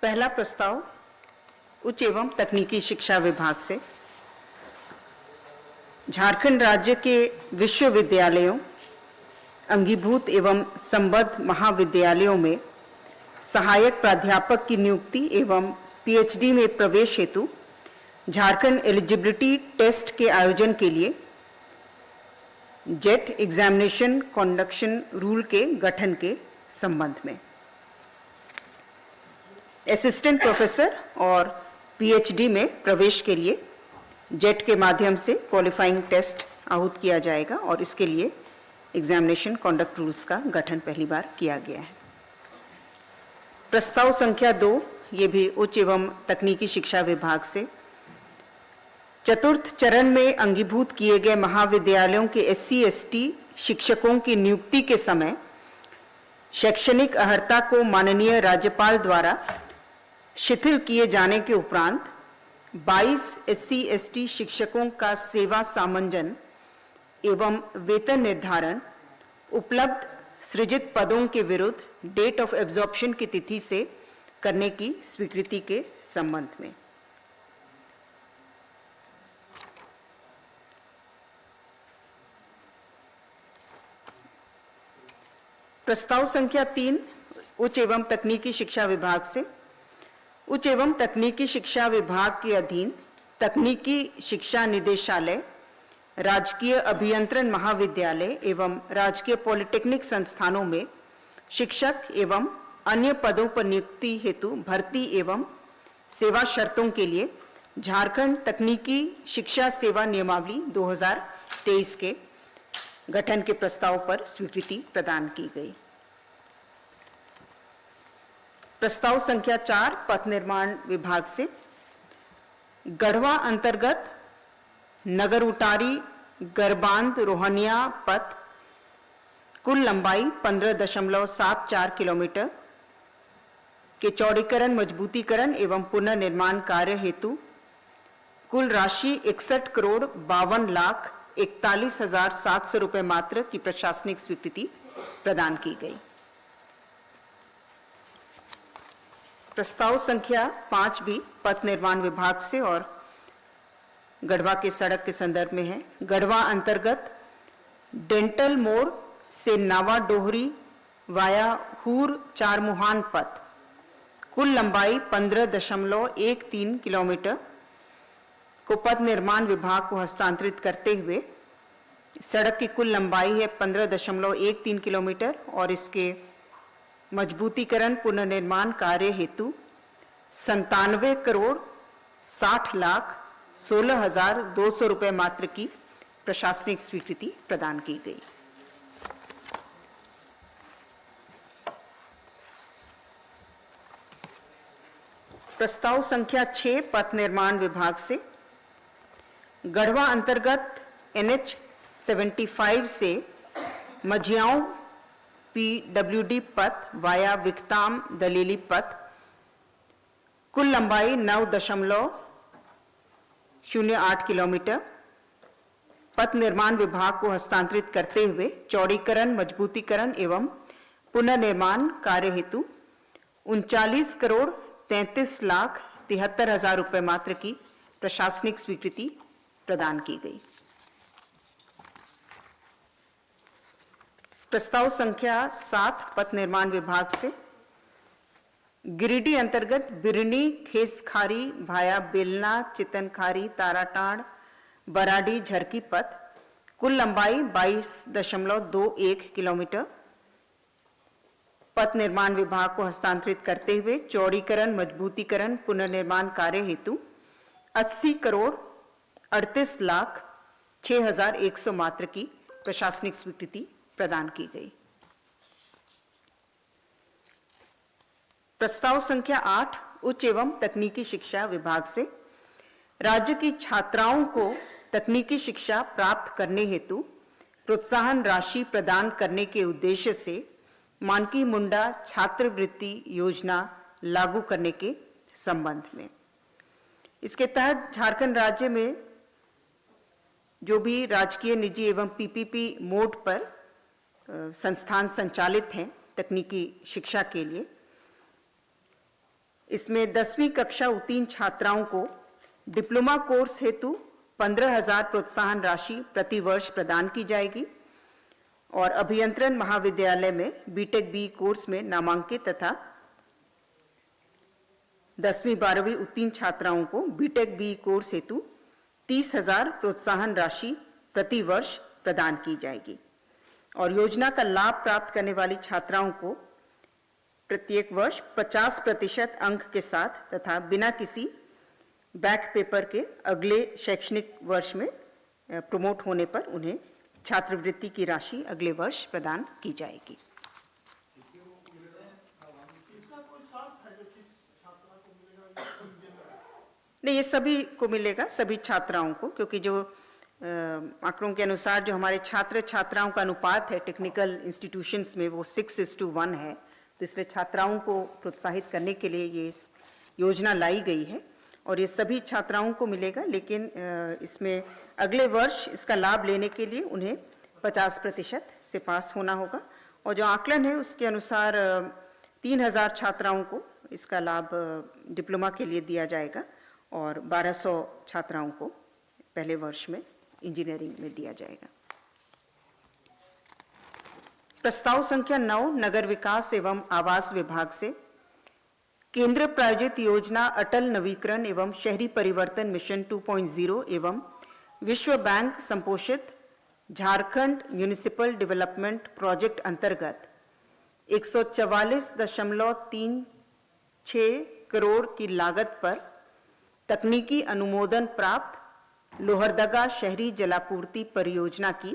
पहला प्रस्ताव उच्च एवं तकनीकी शिक्षा विभाग से झारखंड राज्य के विश्वविद्यालयों, अंगीभूत एवं संबद्ध महाविद्यालयों में सहायक प्राध्यापक की नियुक्ति एवं पीएचडी में प्रवेश हेतु झारखंड एलिजिबिलिटी टेस्ट के आयोजन के लिए जेट एग्जामिनेशन कंडक्शन रूल के गठन के संबंध में असिस्टेंट प्रोफेसर और पीएचडी में प्रवेश के लिए जेट के माध्यम से क्वालिफाइंग टेस्ट आहूत किया जाएगा और इसके लिए एग्जामिनेशन कंडक्ट रूल्स का गठन पहली बार किया गया है। प्रस्ताव संख्या 2, ये भी उच्च एवं तकनीकी शिक्षा विभाग से चतुर्थ चरण में अंगीभूत किए गए महाविद्यालयों के SC/ST शिक्षकों की नियुक्ति के समय शैक्षणिक अर्हता को माननीय राज्यपाल द्वारा शिथिल किए जाने के उपरांत 22 SC/ST शिक्षकों का सेवा सामंजन एवं वेतन निर्धारण उपलब्ध सृजित पदों के विरुद्ध डेट ऑफ एब्जॉर्प्शन की तिथि से करने की स्वीकृति के संबंध में। प्रस्ताव संख्या 3 उच्च एवं तकनीकी शिक्षा विभाग से उच्च एवं तकनीकी शिक्षा विभाग के अधीन तकनीकी शिक्षा निदेशालय, राजकीय अभियंत्रण महाविद्यालय एवं राजकीय पॉलिटेक्निक संस्थानों में शिक्षक एवं अन्य पदों पर नियुक्ति हेतु भर्ती एवं सेवा शर्तों के लिए झारखंड तकनीकी शिक्षा सेवा नियमावली 2023 के गठन के प्रस्ताव पर स्वीकृति प्रदान की गई। प्रस्ताव संख्या 4 पथ निर्माण विभाग से गढ़वा अंतर्गत नगर उटारी गरबांध रोहनिया पथ कुल लंबाई 15.74 किलोमीटर के चौड़ीकरण, मजबूतीकरण एवं पुनर्निर्माण कार्य हेतु कुल राशि 61,52,41,700 रुपये मात्र की प्रशासनिक स्वीकृति प्रदान की गई। प्रस्ताव संख्या 5 भी पथ निर्माण विभाग से और गढ़वा के सड़क के संदर्भ में है। गढ़वा अंतर्गत डेंटल मोड़ से नावा डोहरी वाया हूर चारमुहान पथ कुल लंबाई 15.13 किलोमीटर को पथ निर्माण विभाग को हस्तांतरित करते हुए सड़क की कुल लंबाई है 15.13 किलोमीटर और इसके मजबूतीकरण पुनर्निर्माण कार्य हेतु 97,60,16,200 रुपये मात्र की प्रशासनिक स्वीकृति प्रदान की गई। प्रस्ताव संख्या 6 पथ निर्माण विभाग से गढ़वा अंतर्गत NH 75 से मझियाओं PWD पथ वाया विकताम दलेली पथ कुल लंबाई 9.08 किलोमीटर पथ निर्माण विभाग को हस्तांतरित करते हुए चौड़ीकरण, मजबूतीकरण एवं पुनर्निर्माण कार्य हेतु 39,33,73,000 रुपये मात्र की प्रशासनिक स्वीकृति प्रदान की गई। प्रस्ताव संख्या 7 पथ निर्माण विभाग से गिरिडीह अंतर्गत बिरनी खेसखारी भाया बेलना चितनखारी ताराटाड़ बराडी झरकी पथ कुल लंबाई 22.21 किलोमीटर पथ निर्माण विभाग को हस्तांतरित करते हुए चौड़ीकरण, मजबूतीकरण पुनर्निर्माण कार्य हेतु 80,38,06,100 मात्र की प्रशासनिक स्वीकृति प्रदान की गई। प्रस्ताव संख्या 8 उच्च एवं तकनीकी शिक्षा विभाग से राज्य की छात्राओं को तकनीकी शिक्षा प्राप्त करने हेतु प्रोत्साहन राशि प्रदान करने के उद्देश्य से मानकी मुंडा छात्रवृत्ति योजना लागू करने के संबंध में। इसके तहत झारखंड राज्य में जो भी राजकीय, निजी एवं PPP मोड पर संस्थान संचालित हैं तकनीकी शिक्षा के लिए, इसमें 10वीं कक्षा उत्तीर्ण छात्राओं को डिप्लोमा कोर्स हेतु 15,000 प्रोत्साहन राशि प्रति वर्ष प्रदान की जाएगी और अभियंत्रण महाविद्यालय में बीटेक बी कोर्स में नामांकित तथा 10वीं 12वीं उत्तीर्ण छात्राओं को बीटेक बी कोर्स हेतु 30,000 प्रोत्साहन राशि प्रति वर्ष प्रदान की जाएगी और योजना का लाभ प्राप्त करने वाली छात्राओं को प्रत्येक वर्ष 50% अंक के साथ तथा बिना किसी बैक पेपर के अगले शैक्षणिक वर्ष में प्रमोट होने पर उन्हें छात्रवृत्ति की राशि अगले वर्ष प्रदान की जाएगी। नहीं, ये सभी को मिलेगा, सभी छात्राओं को, क्योंकि जो आंकड़ों के अनुसार जो हमारे छात्र छात्राओं का अनुपात है टेक्निकल इंस्टीट्यूशंस में वो 6:1 है, तो इसलिए छात्राओं को प्रोत्साहित करने के लिए ये योजना लाई गई है और ये सभी छात्राओं को मिलेगा। लेकिन इसमें अगले वर्ष इसका लाभ लेने के लिए उन्हें 50% से पास होना होगा और जो आकलन है उसके अनुसार 3,000 छात्राओं को इसका लाभ डिप्लोमा के लिए दिया जाएगा और 1,200 छात्राओं को पहले वर्ष में इंजीनियरिंग में दिया जाएगा। प्रस्ताव संख्या 9 नगर विकास एवं आवास विभाग से केंद्र प्रायोजित योजना अटल नवीकरण एवं शहरी परिवर्तन मिशन 2.0 एवं विश्व बैंक संपोषित झारखंड म्युनिसिपल डेवलपमेंट प्रोजेक्ट अंतर्गत 144.36 करोड़ की लागत पर तकनीकी अनुमोदन प्राप्त लोहरदगा शहरी जलापूर्ति परियोजना की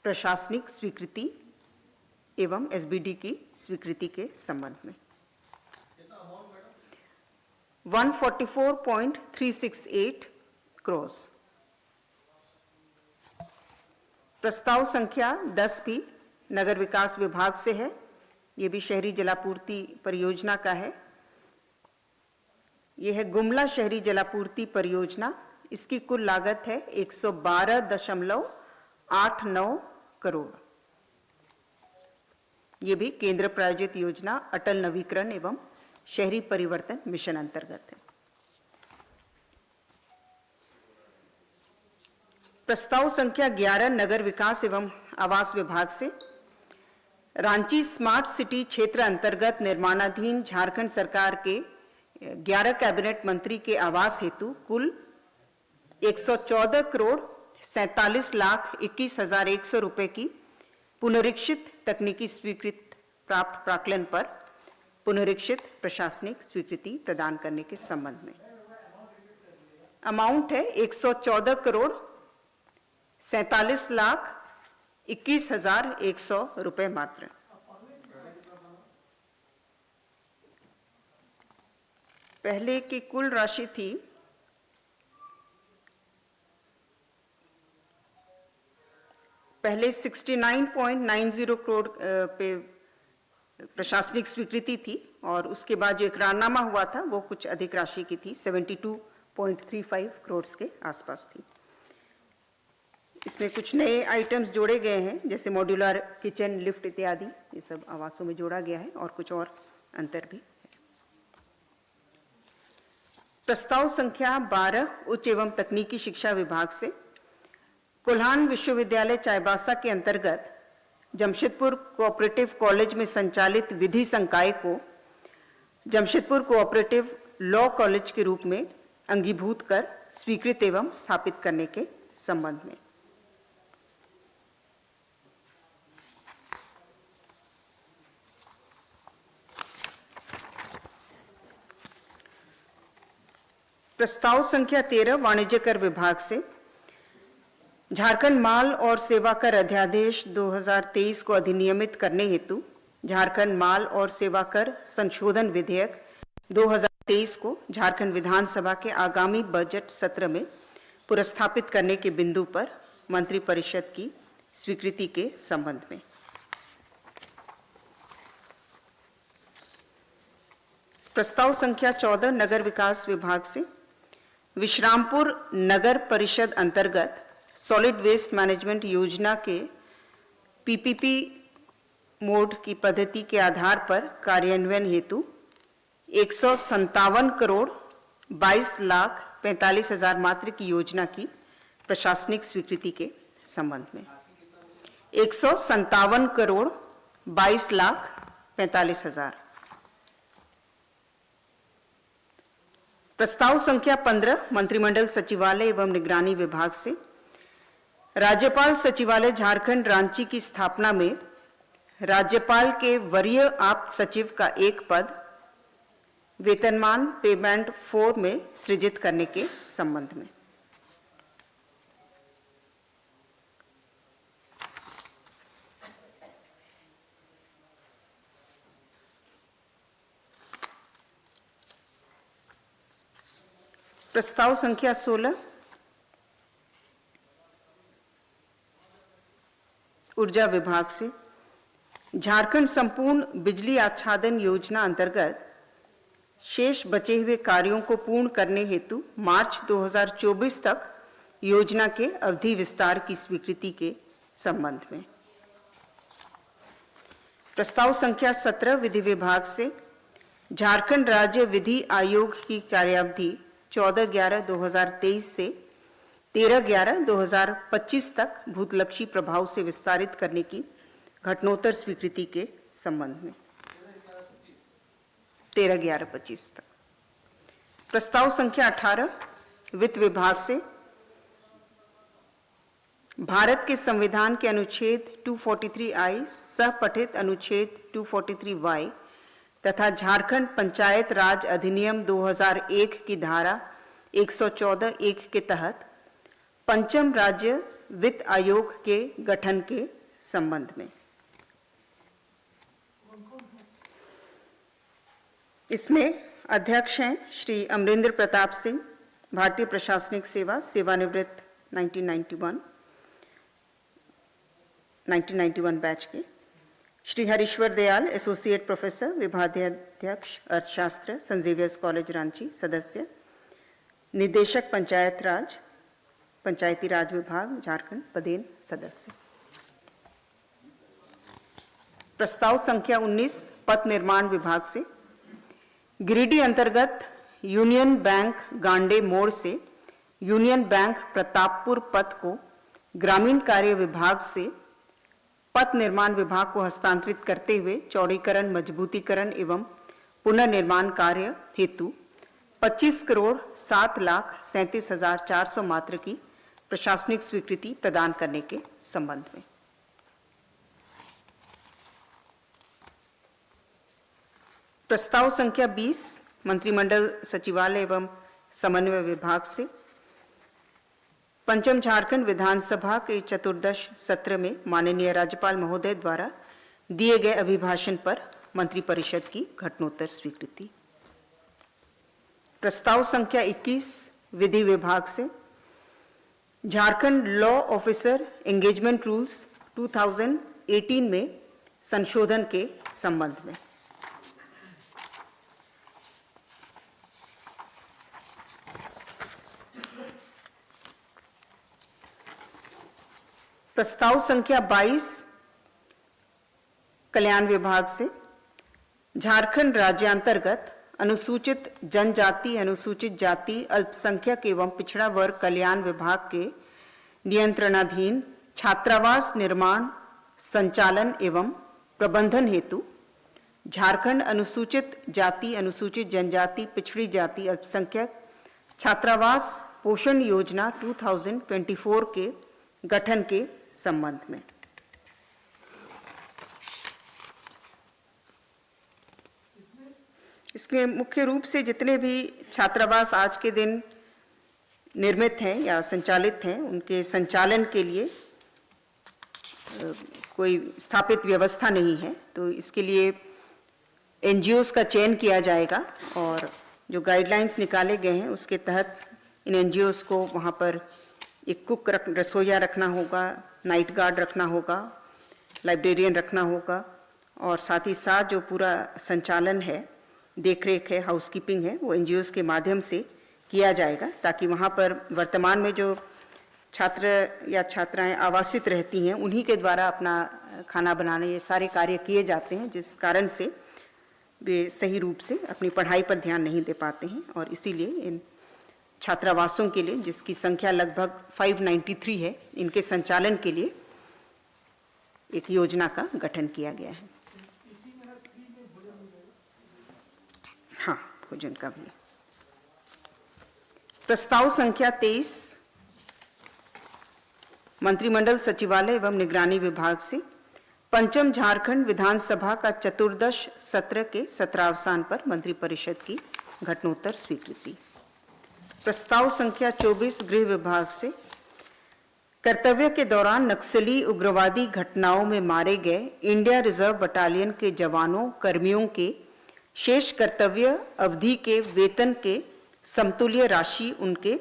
प्रशासनिक स्वीकृति एवं एसबीडी की स्वीकृति के संबंध में 144.368 करोड़। प्रस्ताव संख्या 10 भी नगर विकास विभाग से है, ये भी शहरी जलापूर्ति परियोजना का है। ये है गुमला शहरी जलापूर्ति परियोजना, इसकी कुल लागत है 112.89 करोड़। ये भी केंद्र प्रायोजित योजना अटल नवीकरण एवं शहरी परिवर्तन मिशन अंतर्गत है। प्रस्ताव संख्या 11 नगर विकास एवं आवास विभाग से रांची स्मार्ट सिटी क्षेत्र अंतर्गत निर्माणाधीन झारखंड सरकार के 11 कैबिनेट मंत्री के आवास हेतु कुल 114 करोड़ 47,21,100 रुपए की पुनरीक्षित तकनीकी स्वीकृति प्राप्त प्राक्कलन पर पुनरीक्षित प्रशासनिक स्वीकृति प्रदान करने के संबंध में अमाउंट है 114 करोड़ 47,21,100 रुपए मात्र। पहले की कुल राशि थी पहले 69.90 करोड़ पे प्रशासनिक स्वीकृति थी और उसके बाद जो इकरारनामा हुआ था वो कुछ अधिक राशि की थी, 72.35 करोड़ के आसपास थी। इसमें कुछ नए आइटम्स जोड़े गए हैं जैसे मॉड्यूलर किचन, लिफ्ट इत्यादि, ये सब आवासों में जोड़ा गया है और कुछ और अंतर भी है। प्रस्ताव संख्या 12 उच्च एवं तकनीकी शिक्षा विभाग से कोल्हान विश्वविद्यालय चाईबासा के अंतर्गत जमशेदपुर कोऑपरेटिव कॉलेज में संचालित विधि संकाय को जमशेदपुर कोऑपरेटिव लॉ कॉलेज के रूप में अंगीभूत कर स्वीकृत एवं स्थापित करने के संबंध में प्रस्ताव संख्या 13 वाणिज्य कर विभाग से झारखंड माल और सेवा कर अध्यादेश 2023 को अधिनियमित करने हेतु झारखंड माल और सेवा कर संशोधन विधेयक 2023 को झारखंड विधानसभा के आगामी बजट सत्र में पुरस्थापित करने के बिंदु पर मंत्रिपरिषद की स्वीकृति के संबंध में प्रस्ताव संख्या 14 नगर विकास विभाग से विश्रामपुर नगर परिषद अंतर्गत सॉलिड वेस्ट मैनेजमेंट योजना के पीपीपी मोड की पद्धति के आधार पर कार्यान्वयन हेतु 157 करोड़ 22,45,000 मात्र की योजना की प्रशासनिक स्वीकृति के संबंध में। 157 करोड़ 22,45,000। प्रस्ताव संख्या 15 मंत्रिमंडल सचिवालय एवं निगरानी विभाग से राज्यपाल सचिवालय झारखंड रांची की स्थापना में राज्यपाल के वरीय आप्त सचिव का एक पद वेतनमान पेमेंट 4 में सृजित करने के संबंध में। प्रस्ताव संख्या 16 ऊर्जा विभाग से झारखंड संपूर्ण बिजली आच्छादन योजना अंतर्गत शेष बचे हुए कार्यों को पूर्ण करने हेतु मार्च 2024 तक योजना के अवधि विस्तार की स्वीकृति के संबंध में। प्रस्ताव संख्या 17 विधि विभाग से झारखंड राज्य विधि आयोग की कार्यावधि 14/11/2023 से 13/11/2025 तक भूतलक्षी प्रभाव से विस्तारित करने की घटनोत्तर स्वीकृति के संबंध में। 13/11/25 तक। प्रस्ताव संख्या 18 वित्त विभाग से भारत के संविधान के अनुच्छेद 243I सह पठित अनुच्छेद 243Y तथा झारखंड पंचायत राज अधिनियम 2001 की धारा 114(1) के तहत पंचम राज्य वित्त आयोग के गठन के संबंध में। इसमें अध्यक्ष हैं श्री अमरेंद्र प्रताप सिंह, भारतीय प्रशासनिक सेवा, सेवानिवृत्त 1991 बैच के, श्री हरीश्वर दयाल, एसोसिएट प्रोफेसर, विभागाध्यक्ष अर्थशास्त्र, सेंट जेवियर्स कॉलेज रांची, सदस्य, निदेशक पंचायती राज विभाग झारखंड, पदेन सदस्य। प्रस्ताव संख्या 19 पथ निर्माण विभाग से गिरिडीह अंतर्गत यूनियन बैंक गांडे मोड़ से यूनियन बैंक प्रतापपुर पथ को ग्रामीण कार्य विभाग से पथ निर्माण विभाग को हस्तांतरित करते हुए चौड़ीकरण, मजबूतीकरण एवं पुनर्निर्माण कार्य हेतु 25 करोड़ 7,37,400 मात्र की प्रशासनिक स्वीकृति प्रदान करने के संबंध में। प्रस्ताव संख्या 20 मंत्रिमंडल सचिवालय एवं समन्वय विभाग से पंचम झारखंड विधानसभा के चतुर्दश सत्र में माननीय राज्यपाल महोदय द्वारा दिए गए अभिभाषण पर मंत्रिपरिषद की घटनोत्तर स्वीकृति। प्रस्ताव संख्या 21 विधि विभाग से Jharkhand law officer engagement rules 2018 में संशोधन के संबंध में। प्रस्ताव संख्या 22 कल्याण विभाग से झारखंड राज्य अंतर्गत अनुसूचित जनजाति, अनुसूचित जाति, अल्पसंख्यक एवं पिछड़ा वर्ग कल्याण विभाग के नियंत्रणाधीन छात्रावास निर्माण, संचालन एवं प्रबंधन हेतु झारखंड अनुसूचित जाति, अनुसूचित जनजाति, पिछड़ी जाति, अल्पसंख्यक छात्रावास पोषण योजना 2024 के गठन के संबंध में। इसके मुख्य रूप से जितने भी छात्रावास आज के दिन निर्मित हैं या संचालित हैं, उनके संचालन के लिए कोई स्थापित व्यवस्था नहीं है, तो इसके लिए एनजीओस का चयन किया जाएगा और जो गाइडलाइंस निकाले गए हैं उसके तहत इन एनजीओस को वहाँ पर एक कुक रसोइया रखना होगा, नाइट गार्ड रखना होगा, लाइब्रेरियन रखना होगा और साथ ही साथ जो पूरा संचालन है, देखरेख है, हाउसकीपिंग है, वो एनजीओस के माध्यम से किया जाएगा ताकि वहाँ पर वर्तमान में जो छात्र या छात्राएं आवासित रहती हैं उन्हीं के द्वारा अपना खाना बनाने ये सारे कार्य किए जाते हैं, जिस कारण से वे सही रूप से अपनी पढ़ाई पर ध्यान नहीं दे पाते हैं और इसीलिए इन छात्रावासों के लिए, जिसकी संख्या लगभग 593 है, इनके संचालन के लिए एक योजना का गठन किया गया है। हाँ, भोजन का भी। प्रस्ताव संख्या 23 मंत्रिमंडल सचिवालय एवं निगरानी विभाग से पंचम झारखंड विधानसभा का चतुर्दश सत्र के सत्रावसान पर मंत्रिपरिषद की घटनोत्तर स्वीकृति। प्रस्ताव संख्या 24 गृह विभाग से कर्तव्य के दौरान नक्सली उग्रवादी घटनाओं में मारे गए इंडिया रिजर्व बटालियन के जवानों कर्मियों के शेष कर्तव्य अवधि के वेतन के समतुल्य राशि उनके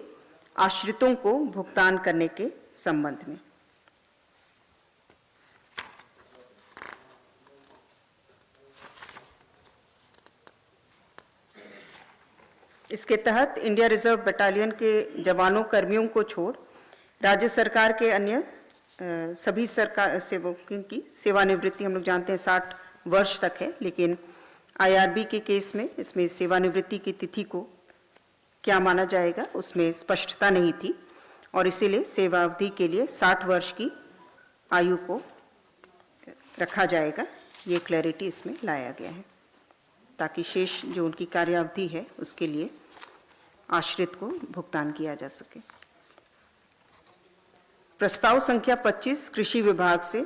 आश्रितों को भुगतान करने के संबंध में। इसके तहत इंडिया रिजर्व बटालियन के जवानों कर्मियों को छोड़ राज्य सरकार के अन्य सभी सरकार सेवकों की सेवानिवृत्ति, हम लोग जानते हैं 60 वर्ष तक है, लेकिन आईआरबी के केस में इसमें सेवानिवृत्ति की तिथि को क्या माना जाएगा उसमें स्पष्टता नहीं थी और इसीलिए सेवा अवधि के लिए 60 वर्ष की आयु को रखा जाएगा। ये क्लैरिटी इसमें लाया गया है ताकि शेष जो उनकी कार्यावधि है उसके लिए आश्रित को भुगतान किया जा सके। प्रस्ताव संख्या 25 कृषि विभाग से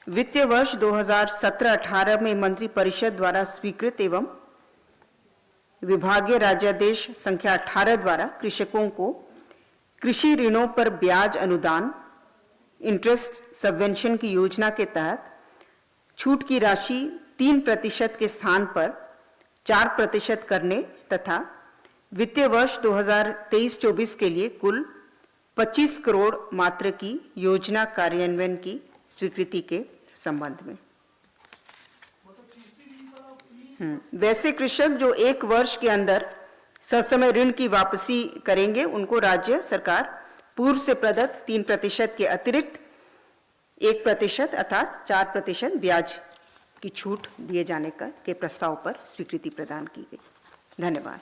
वित्तीय वर्ष 2017-18 में मंत्रि परिषद द्वारा स्वीकृत एवं विभागीय राज्यादेश संख्या 18 द्वारा कृषकों को कृषि ऋणों पर ब्याज अनुदान इंटरेस्ट सबवेंशन की योजना के तहत छूट की राशि 3% के स्थान पर 4% करने तथा वित्तीय वर्ष 2023-24 के लिए कुल 25 करोड़ मात्र की योजना कार्यान्वयन की स्वीकृति के संबंध में। वैसे कृषक जो 1 वर्ष के अंदर ससमय ऋण की वापसी करेंगे उनको राज्य सरकार पूर्व से प्रदत्त 3% के अतिरिक्त 1% अर्थात 4% ब्याज की छूट दिए जाने के प्रस्ताव पर स्वीकृति प्रदान की गई। धन्यवाद।